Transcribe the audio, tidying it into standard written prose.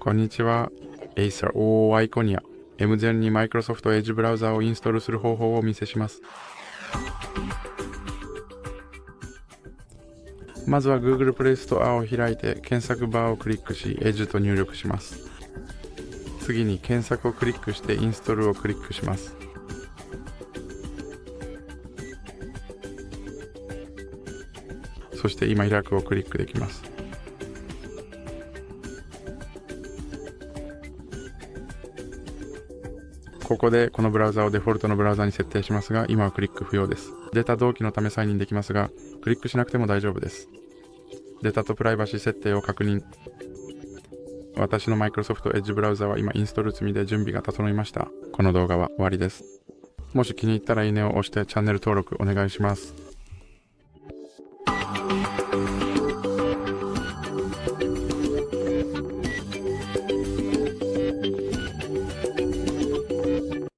こんにちは。ACER Iconia M10 に Microsoft Edge ブラウザをインストールする方法をお見せします。まずは Google Play Store を開いて検索バーをクリックし Edge と入力します。次に検索をクリックしてインストールをクリックします。そして今開くをクリックできます。ここでこのブラウザをデフォルトのブラウザに設定しますが、今はクリック不要です。データ同期のためサインインできますが、クリックしなくても大丈夫です。データとプライバシー設定を確認。私の Microsoft Edge ブラウザは今インストール済みで準備が整いました。この動画は終わりです。もし気に入ったらいいねを押してチャンネル登録お願いします。